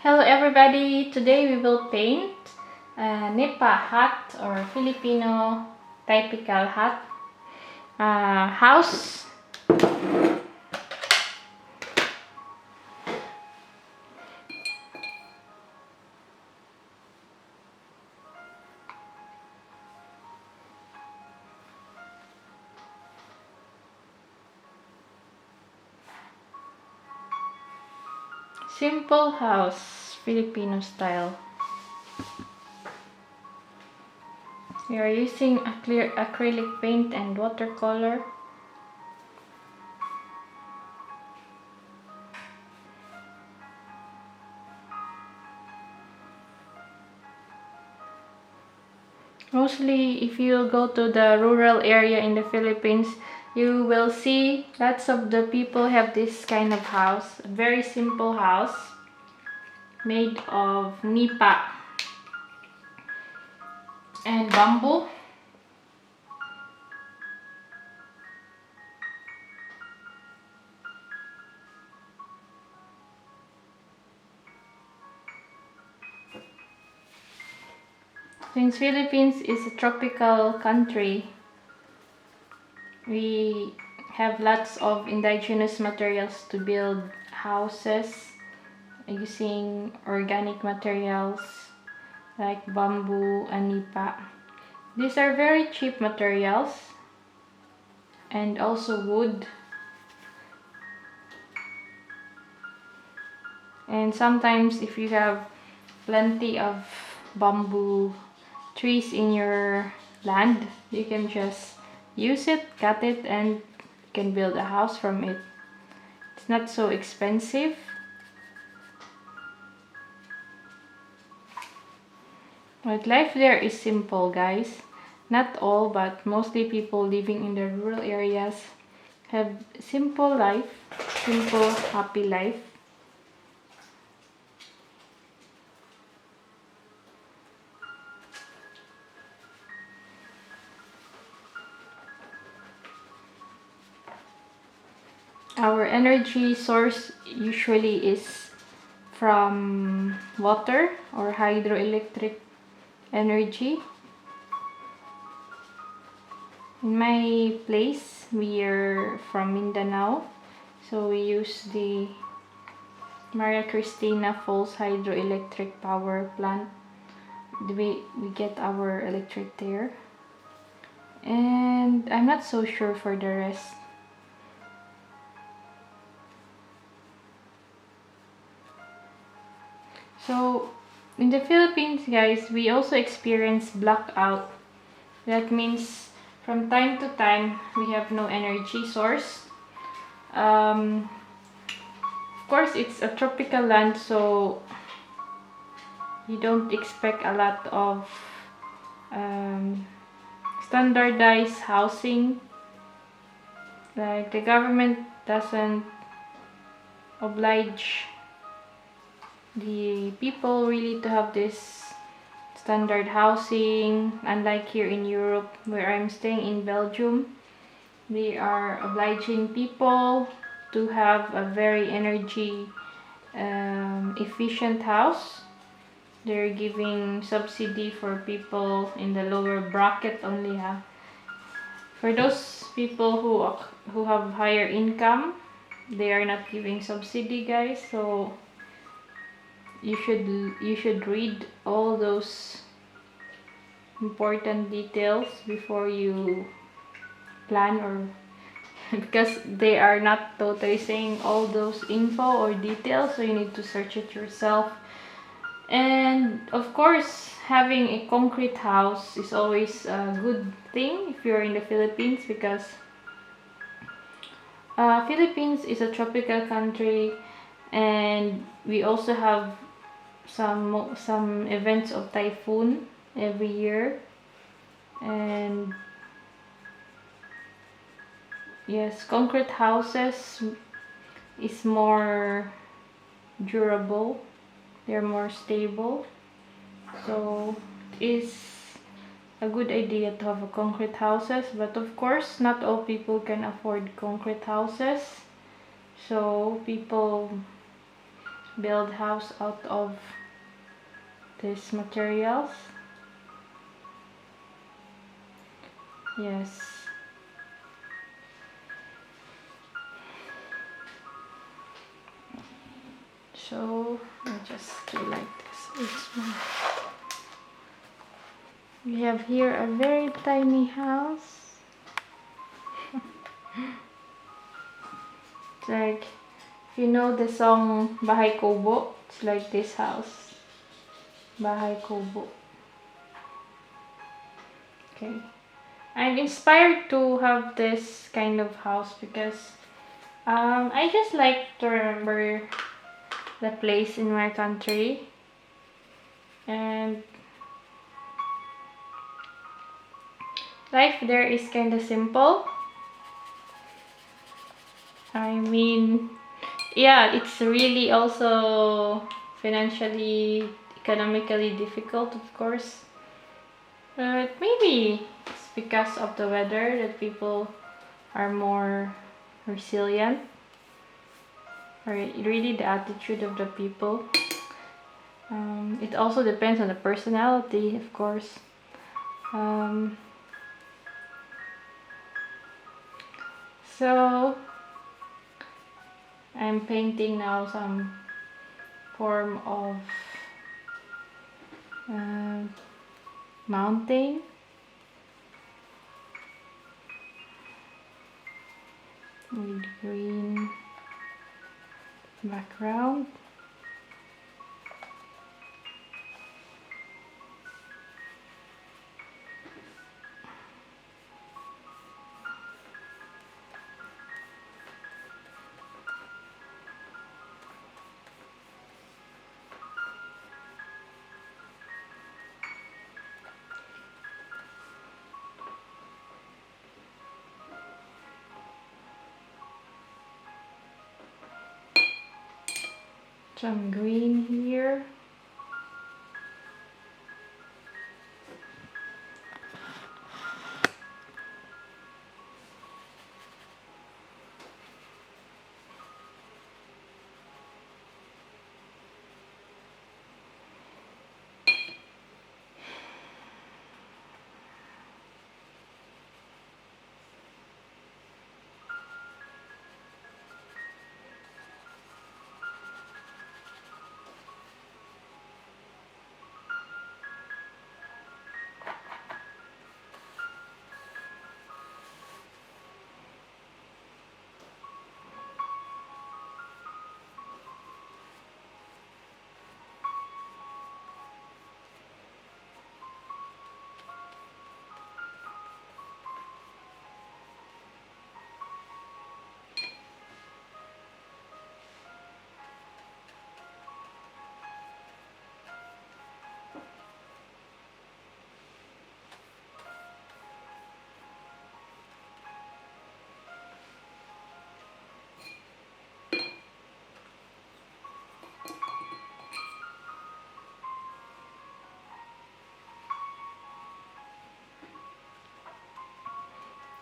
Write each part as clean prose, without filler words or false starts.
Hello everybody! Today we will paint a nipa hut or Filipino typical hut house. Simple house, Filipino style. We are using a clear acrylic paint and watercolor. Mostly if you go to the rural area in the Philippines, you will see lots of the people have this kind of house. A very simple house made of nipa and bamboo. Since Philippines is a tropical country, we have lots of indigenous materials to build houses using organic materials like bamboo and nipa. These are very cheap materials and also wood. And sometimes if you have plenty of bamboo trees in your land, you can just use it, cut it, and you can build a house from it. It's not so expensive. But life there is simple, guys. Not all, but mostly people living in the rural areas have simple life, simple, happy life. Our energy source usually is from water or hydroelectric energy. In my place, we are from Mindanao, so we use the Maria Cristina Falls hydroelectric power plant. We get our electric there, and I'm not so sure for the rest. So in the Philippines, guys, we also experience blackout. That means from time to time we have no energy source. Of course, it's a tropical land, so you don't expect a lot of standardized housing. Like the government doesn't oblige the people really to have this standard housing, unlike here in Europe where I'm staying in Belgium. They are obliging people to have a very energy efficient house. They're giving subsidy for people in the lower bracket only. For those people who have higher income, they are not giving subsidy, guys. So you should read all those important details before you plan, or because they are not totally saying all those info or details, so you need to search it yourself. And of course, having a concrete house is always a good thing if you're in the Philippines, because Philippines is a tropical country, and we also have some events of typhoon every year. And yes, concrete houses is more durable, they're more stable, so it's a good idea to have a concrete houses. But of course, not all people can afford concrete houses, so people build house out of these materials. Yes. So I just do like this. We have here a very tiny house. It's like, if you know the song Bahay Kubo, it's like this house. Bahay Kubo. Okay. I'm inspired to have this kind of house because I just like to remember the place in my country, and life there is kind of simple. I mean, yeah, it's really also financially, economically difficult, of course, but maybe it's because of the weather that people are more resilient, or really the attitude of the people. It also depends on the personality, of course. So I'm painting now some form of mountain. With green background. Some green here.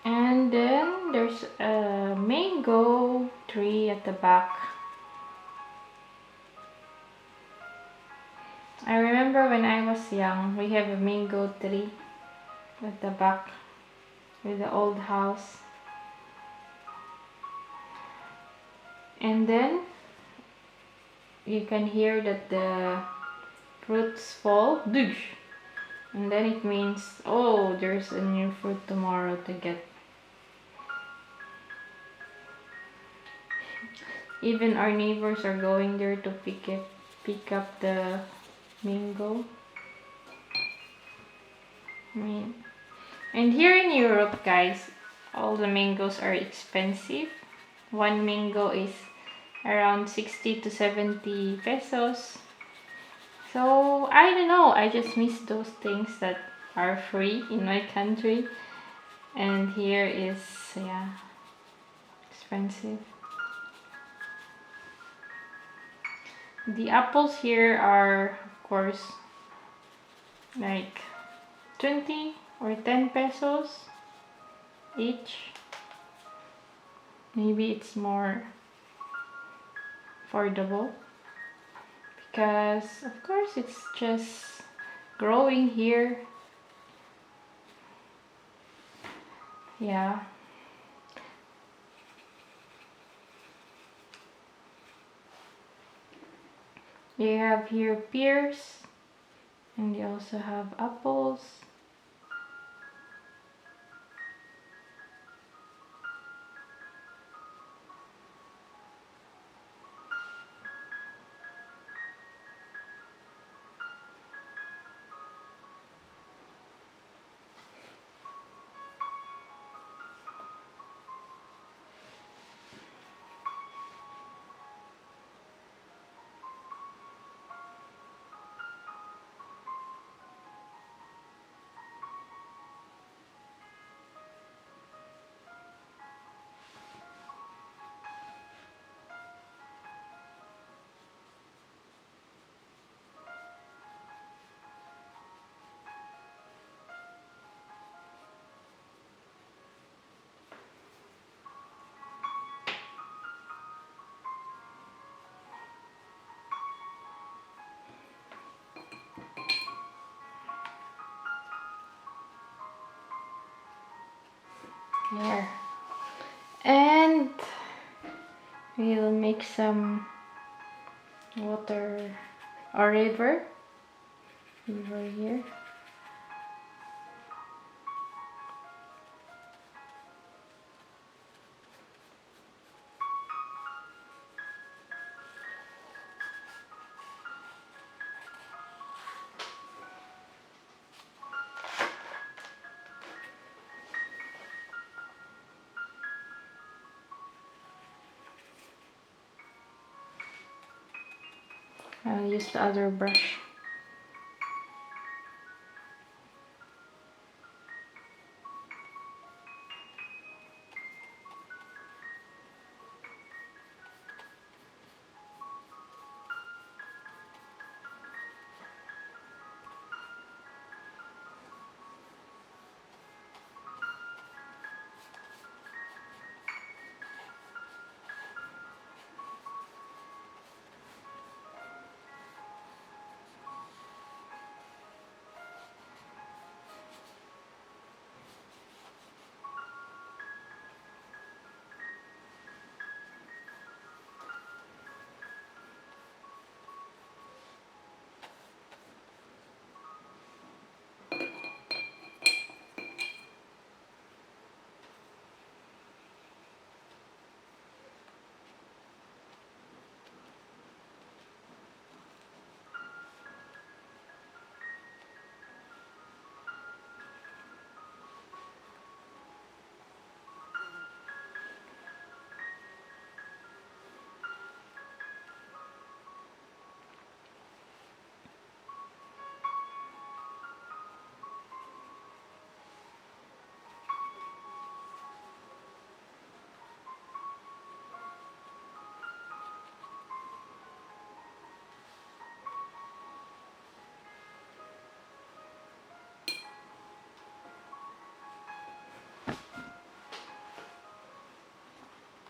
And then there's a mango tree at the back. I remember when I was young, we have a mango tree at the back with the old house. And then you can hear that the fruits fall. And then it means, oh, there's a new fruit tomorrow to get. Even our neighbors are going there to pick up the mango. I mean, and here in Europe, guys, all the mangoes are expensive. One mango is around 60 to 70 pesos. So I don't know, I just miss those things that are free in my country, and here is, yeah, expensive. The apples here are, of course, like 20 or 10 pesos each. Maybe it's more affordable. because of course it's just growing here. Yeah. You have here pears, and you also have apples. There. And we'll make some water or river here. I'll use the other brush.